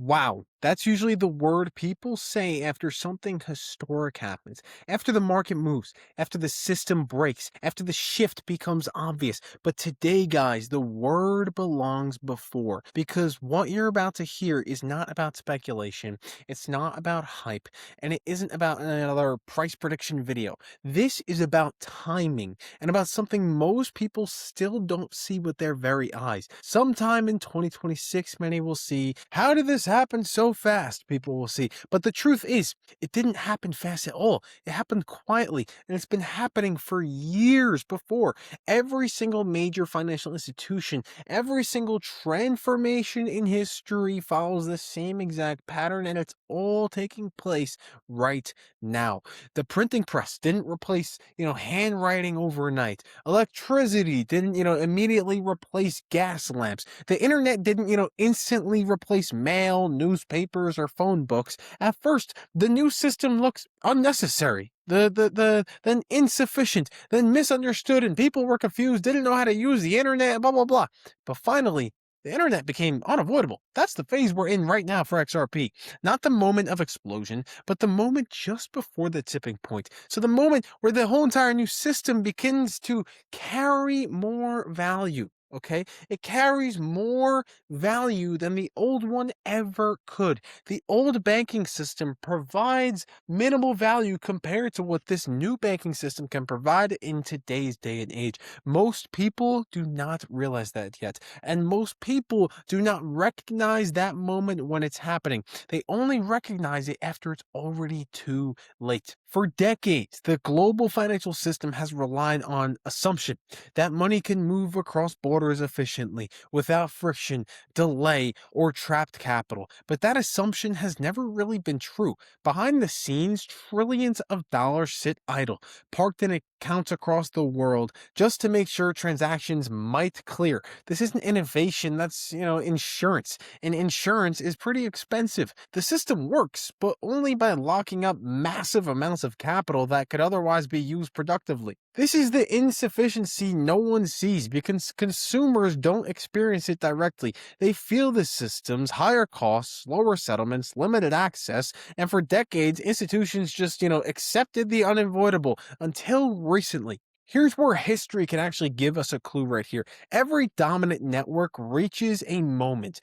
Wow, that's usually the word people say after something historic happens, after the market moves, after the system breaks, after the shift becomes obvious. But today, guys, the word belongs before, because what you're about to hear is not about speculation, it's not about hype, and it isn't about another price prediction video. This is about timing and about something most people still don't see with their very eyes. Sometime in 2026, many will see, how did this happen so fast? People will see. But the truth is, it didn't happen fast at all. It happened quietly, and it's been happening for years before. Every single major financial institution, every single transformation in history follows the same exact pattern, and it's all taking place right now. The printing press didn't replace, handwriting overnight. Electricity didn't, immediately replace gas lamps. The internet didn't, instantly replace mail, newspapers, or phone books. At first, the new system looks unnecessary. Then insufficient, then misunderstood, and people were confused, didn't know how to use the internet, blah blah blah. But finally, the internet became unavoidable. That's the phase we're in right now for XRP. Not the moment of explosion, but the moment just before the tipping point. So the moment where the whole entire new system begins to carry more value. Okay, it carries more value than the old one ever could. The old banking system provides minimal value compared to what this new banking system can provide in today's day and age. Most people do not realize that yet, and most people do not recognize that moment when it's happening. They only recognize it after it's already too late. For decades, the global financial system has relied on assumption that money can move across borders efficiently without friction, delay, or trapped capital. But that assumption has never really been true. Behind the scenes, trillions of dollars sit idle, parked in accounts across the world just to make sure transactions might clear. This isn't innovation, that's, insurance. And insurance is pretty expensive. The system works, but only by locking up massive amounts of capital that could otherwise be used productively. This is the insufficiency no one sees because consumers don't experience it directly. They feel the system's higher costs, lower settlements, limited access, and for decades, institutions just, accepted the unavoidable until recently. Here's where history can actually give us a clue right here. Every dominant network reaches a moment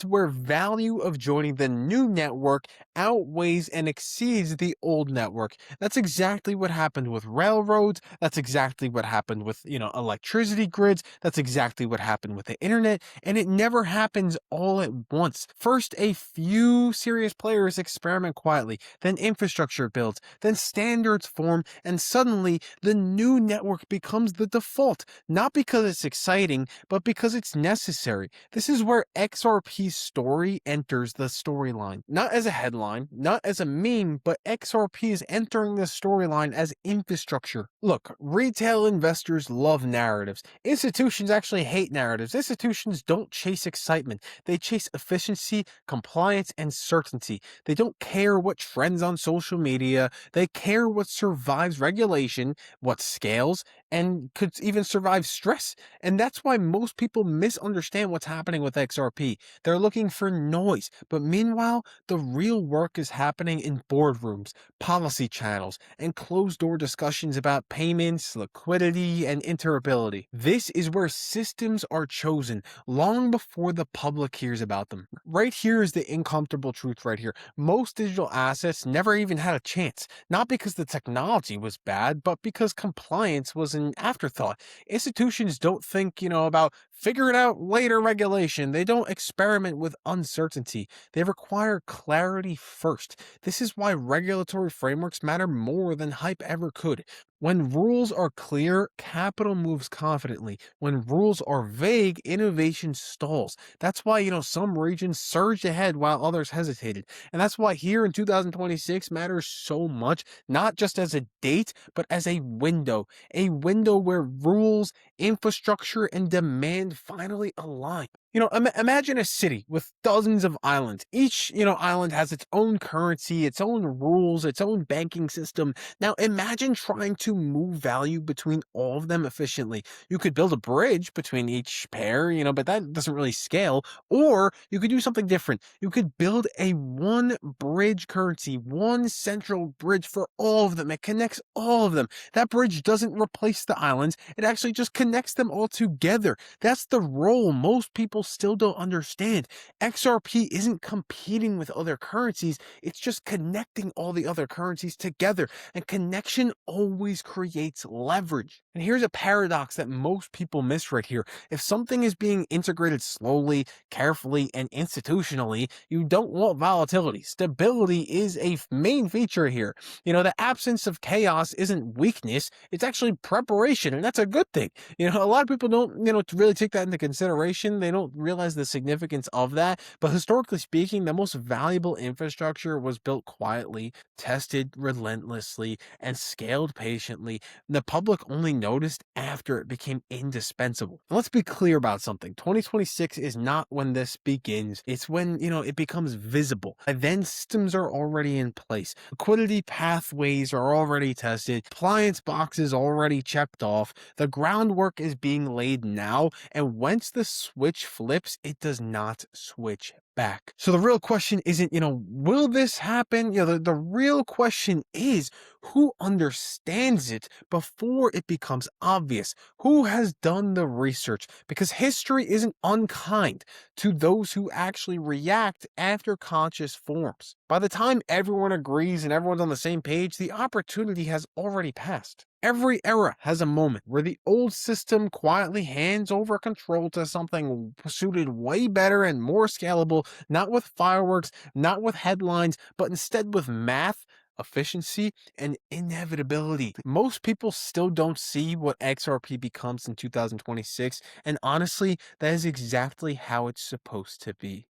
where value of joining the new network outweighs and exceeds the old network. That's exactly what happened with railroads. That's exactly what happened with, electricity grids. That's exactly what happened with the internet. And it never happens all at once. First, a few serious players experiment quietly, then infrastructure builds, then standards form, and suddenly the new network becomes the default, not because it's exciting, but because it's necessary. This is where XRP's story enters the storyline. Not as a headline, not as a meme, but XRP is entering the storyline as infrastructure. Look, retail investors love narratives. Institutions actually hate narratives. Institutions don't chase excitement. They chase efficiency, compliance, and certainty. They don't care what trends on social media. They care what survives regulation, what scales, and could even survive stress. And that's why most people misunderstand what's happening with XRP. They're looking for noise. But meanwhile, the real work is happening in boardrooms, policy channels, and closed door discussions about payments, liquidity, and interoperability. This is where systems are chosen long before the public hears about them. Right here is the uncomfortable truth right here. Most digital assets never even had a chance, not because the technology was bad, but because compliance was an afterthought. Institutions don't think, about figure it out later regulation. They don't experiment with uncertainty. They require clarity first. This is why regulatory frameworks matter more than hype ever could. When rules are clear, capital moves confidently. When rules are vague, innovation stalls. That's why, some regions surged ahead while others hesitated. And that's why here in 2026 matters so much, not just as a date, but as a window where rules, infrastructure, and demand can finally align. Imagine a city with dozens of islands. Each, island has its own currency, its own rules, its own banking system. Now, imagine trying to move value between all of them efficiently. You could build a bridge between each pair, but that doesn't really scale. Or you could do something different. You could build a one bridge currency, one central bridge for all of them. It connects all of them. That bridge doesn't replace the islands, it actually just connects them all together. That's the role most people still don't understand. XRP isn't competing with other currencies, it's just connecting all the other currencies together. And connection always creates leverage. And here's a paradox that most people miss right here. If something is being integrated slowly, carefully, and institutionally, you don't want volatility. Stability is a main feature here. The absence of chaos isn't weakness, it's actually preparation, and that's a good thing. A lot of people don't, really take that into consideration. They don't realize the significance of that. But historically speaking, the most valuable infrastructure was built quietly, tested relentlessly, and scaled patiently. The public only noticed after it became indispensable. And let's be clear about something. 2026 is not when this begins. It's when, it becomes visible. And then systems are already in place. Liquidity pathways are already tested. Compliance boxes already checked off. The groundwork is being laid now. And once the switch flips, it does not switch back. So the real question isn't, will this happen? The real question is, who understands it before it becomes obvious? Who has done the research? Because history isn't unkind to those who actually react after conscious forms. By the time everyone agrees and everyone's on the same page, the opportunity has already passed. Every era has a moment where the old system quietly hands over control to something suited way better and more scalable, not with fireworks, not with headlines, but instead with math, efficiency, and inevitability. Most people still don't see what XRP becomes in 2026, and honestly, that is exactly how it's supposed to be.